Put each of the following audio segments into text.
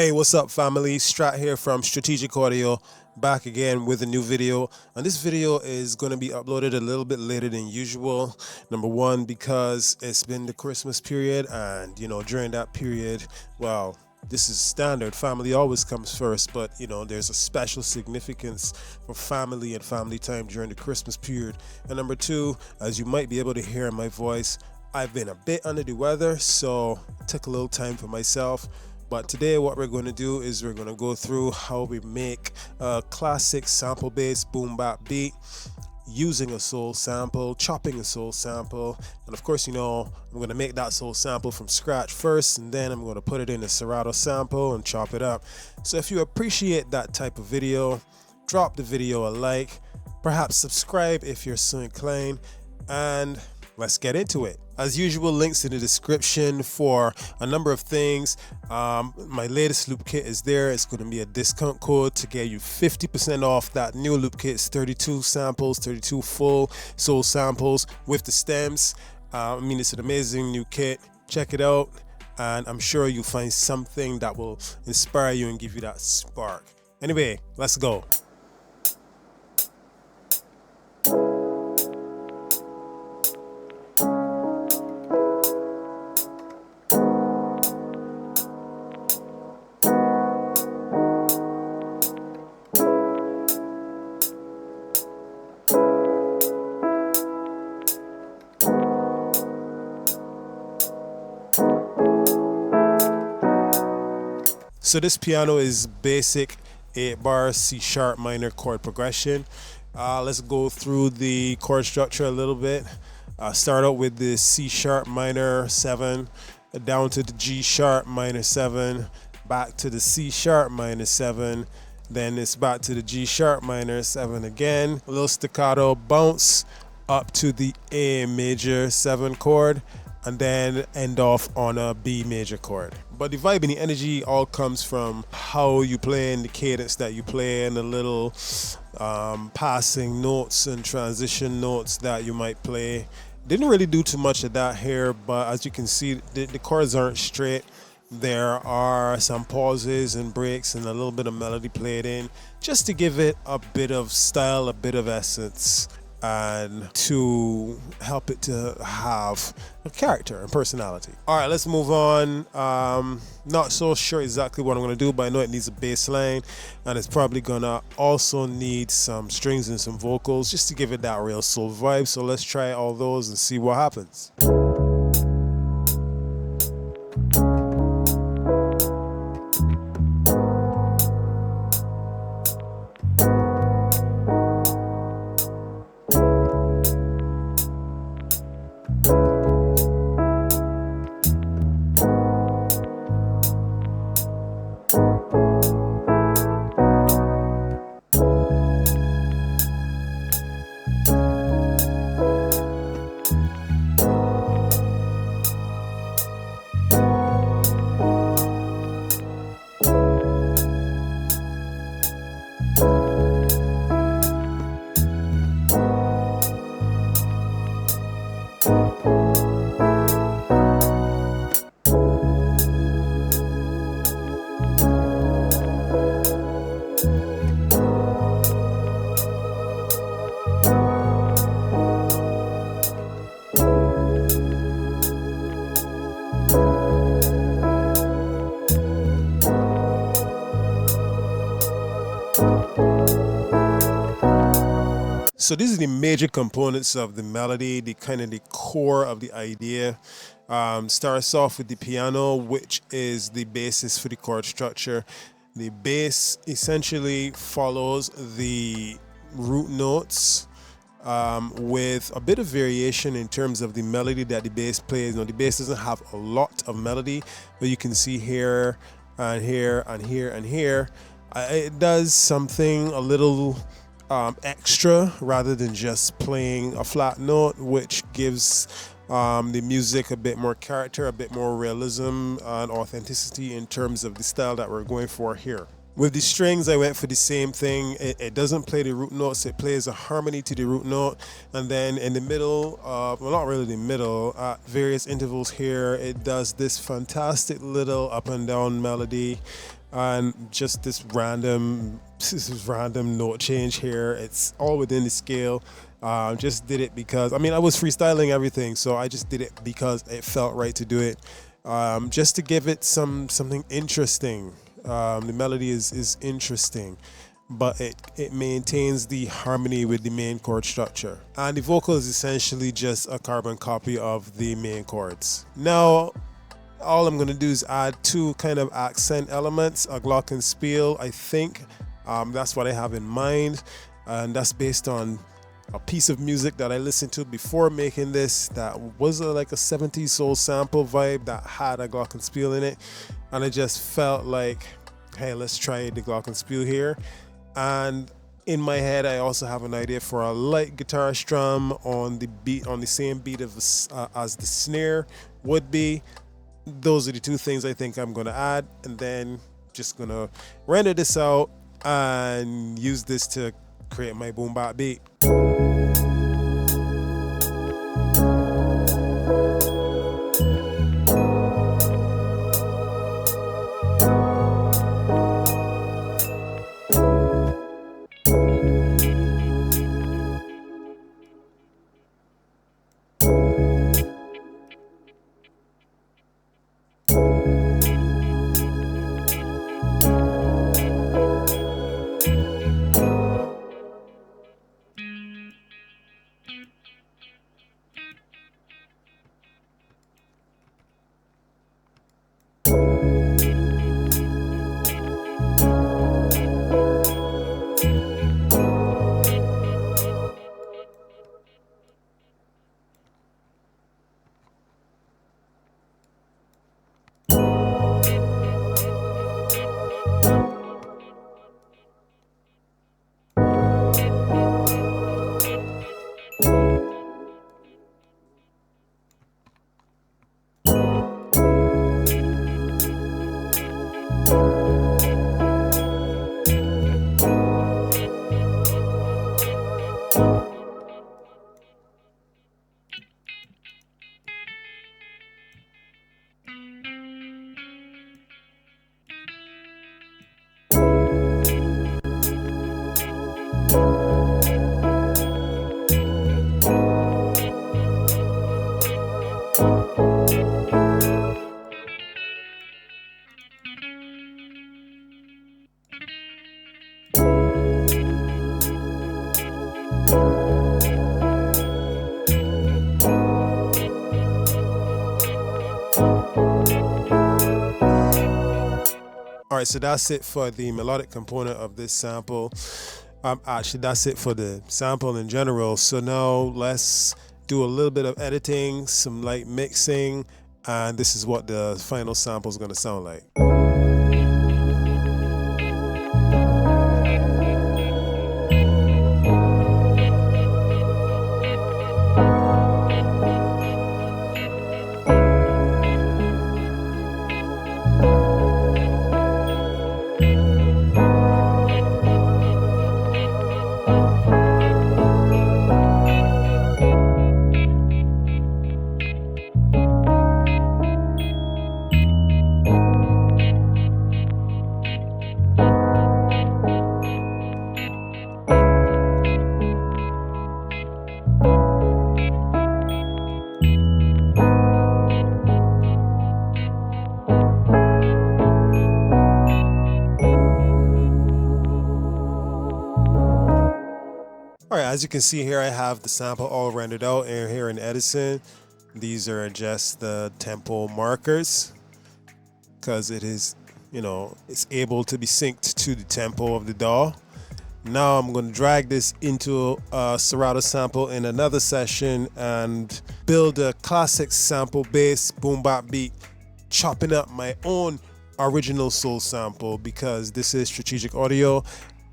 Hey, what's up family? Strat here from Strategic Audio, back again with a new video. And this video is going to be uploaded a little bit later than usual. Number one, because it's been the Christmas period, and during that period, well, this is standard. Family always comes first, but there's a special significance for family and family time during the Christmas period. And number two, as you might be able to hear in my voice, I've been a bit under the weather, so I took a little time for myself. But today what we're going to do is we're going to go through how we make a classic sample-based boom bap beat using a soul sample, chopping a soul sample. And of course, I'm going to make that soul sample from scratch first, and then I'm going to put it in a Serato sample and chop it up. So if you appreciate that type of video, drop the video a like, perhaps subscribe if you're so inclined, and let's get into it. As usual, links in the description for a number of things. My latest loop kit is there. It's going to be a discount code to get you 50% off that new loop kit. It's 32 samples, 32 full soul samples with the stems. It's an amazing new kit. Check it out, and I'm sure you'll find something that will inspire you and give you that spark. Anyway, let's go. So this piano is basic 8-bar C# minor chord progression. Let's go through the chord structure a little bit. Start out with the C# minor 7, down to the G# minor 7, back to the C# minor 7, then it's back to the G# minor 7 again. A little staccato bounce up to the A major 7 chord, and then end off on a B major chord. But the vibe and the energy all comes from how you play and the cadence that you play, and the little passing notes and transition notes that you might play. Didn't really do too much of that here, but as you can see, the chords aren't straight. There are some pauses and breaks and a little bit of melody played in, just to give it a bit of style, a bit of essence, and to help it to have a character and personality. All right, let's move on. Not so sure exactly what I'm going to do, but I know it needs a bass line, and it's probably gonna also need some strings and some vocals just to give it that real soul vibe. So let's try all those and see what happens. So these are the major components of the melody, the kind of the core of the idea. Starts off with the piano, which is the basis for the chord structure. The bass essentially follows the root notes with a bit of variation in terms of the melody that the bass plays. Now, the bass doesn't have a lot of melody, but you can see here and here and here and here. It does something a little extra rather than just playing a flat note, which gives the music a bit more character, a bit more realism and authenticity in terms of the style that we're going for here. With the strings, I went for the same thing. It doesn't play the root notes, it plays a harmony to the root note. And then in the middle, well, not really the middle, at various intervals here, it does this fantastic little up and down melody. and just this random note change here. It's all within the scale. Just did it because I was freestyling everything, so I just did it because it felt right to do it, just to give it something interesting. The melody is interesting, but it maintains the harmony with the main chord structure, and the vocal is essentially just a carbon copy of the main chords. Now all I'm gonna do is add two kind of accent elements, a glockenspiel. I think that's what I have in mind, and that's based on a piece of music that I listened to before making this that was like a 70s soul sample vibe that had a glockenspiel in it, and I just felt like, hey, let's try the glockenspiel here. And in my head I also have an idea for a light guitar strum on the beat, on the same beat of as the snare would be. Those are the two things I think I'm gonna add, and then just gonna render this out and use this to create my boom bap beat. All right, so that's it for the melodic component of this sample. Actually, that's it for the sample in general. So now let's do a little bit of editing, some light mixing, and this is what the final sample is going to sound like. All right, as you can see here, I have the sample all rendered out, and here in Edison, these are just the tempo markers, because it is, it's able to be synced to the tempo of the DAW. Now I'm going to drag this into a Serato sample in another session and build a classic sample based boom bap beat, chopping up my own original soul sample, because this is strategic audio.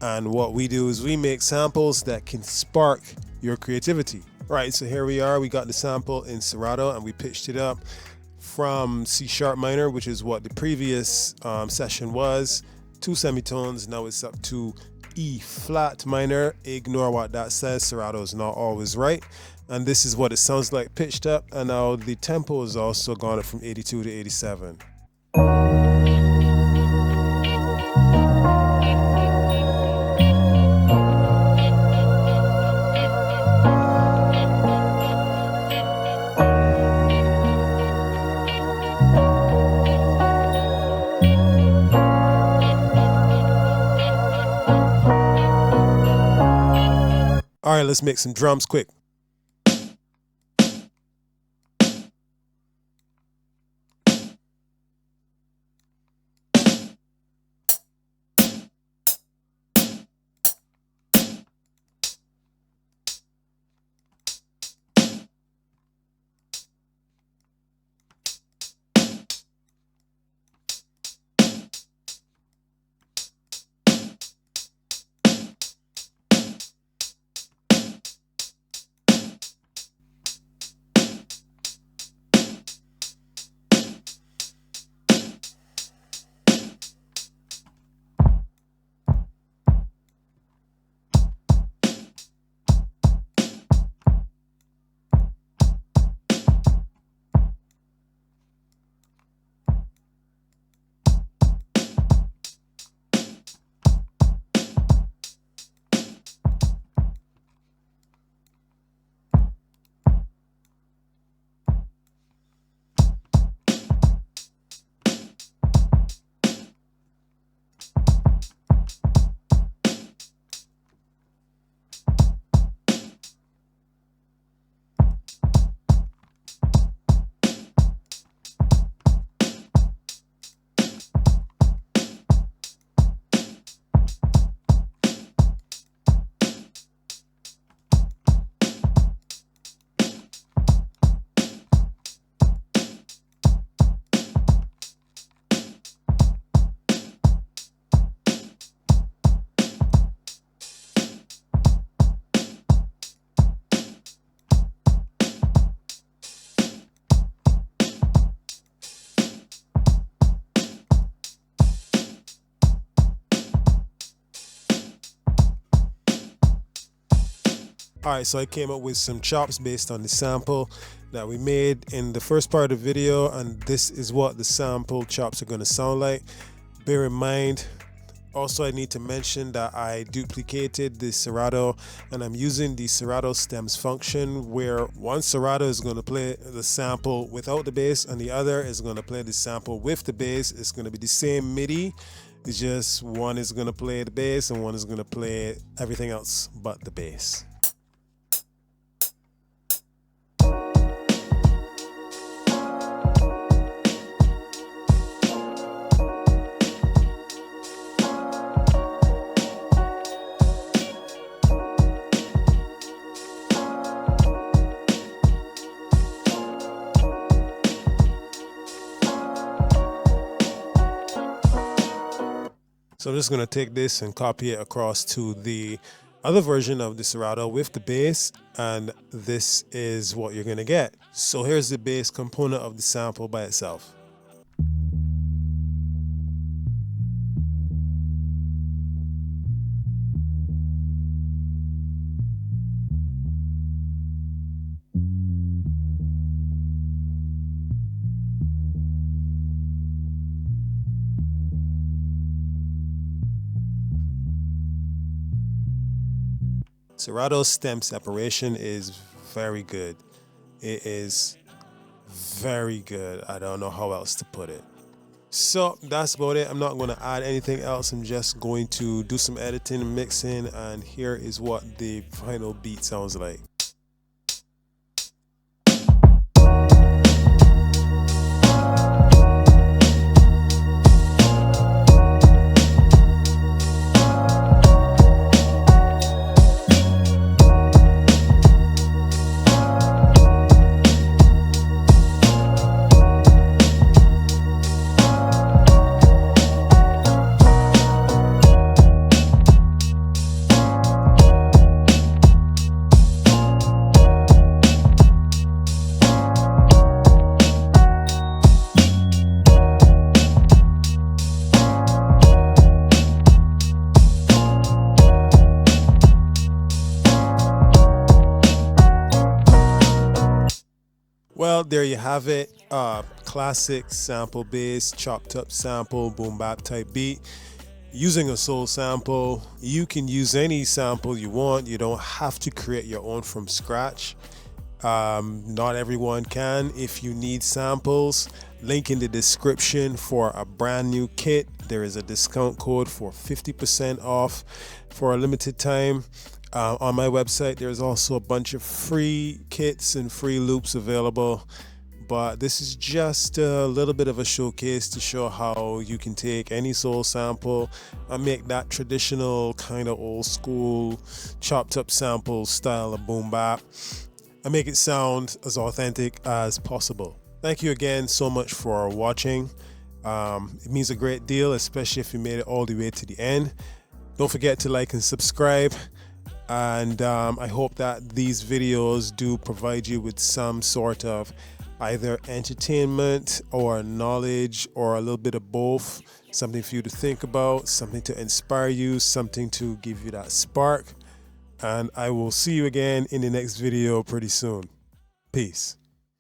And what we do is we make samples that can spark your creativity. All right, so here we are. We got the sample in Serato and we pitched it up from C sharp minor, which is what the previous session was, 2 semitones. Now it's up to E flat minor. Ignore what that says. Serato is not always right. And this is what it sounds like pitched up. And now the tempo is also gone from 82 to 87. All right, let's make some drums quick. All right, so I came up with some chops based on the sample that we made in the first part of the video, and this is what the sample chops are going to sound like. Bear in mind, also I need to mention that I duplicated the Serato, and I'm using the Serato Stems function where one Serato is going to play the sample without the bass and the other is going to play the sample with the bass. It's going to be the same MIDI. It's just one is going to play the bass and one is going to play everything else but the bass. So I'm just going to take this and copy it across to the other version of the Serato with the bass, and this is what you're going to get. So here's the bass component of the sample by itself. Serato stem separation is very good. It is very good. I don't know how else to put it. So that's about it. I'm not going to add anything else. I'm just going to do some editing and mixing, and here is what the final beat sounds like. Well, there you have it. Classic sample bass, chopped up sample, boom bap type beat. Using a soul sample, you can use any sample you want. You don't have to create your own from scratch. Not everyone can. If you need samples, link in the description for a brand new kit there is a discount code for 50% off for a limited time. On my website, there's also a bunch of free kits and free loops available. But this is just a little bit of a showcase to show how you can take any soul sample and make that traditional kind of old school chopped up sample style of boom bap and make it sound as authentic as possible. Thank you again so much for watching. It means a great deal, especially if you made it all the way to the end. Don't forget to like and subscribe. And I hope that these videos do provide you with some sort of either entertainment or knowledge or a little bit of both. Something for you to think about, something to inspire you, something to give you that spark. And I will see you again in the next video pretty soon. Peace.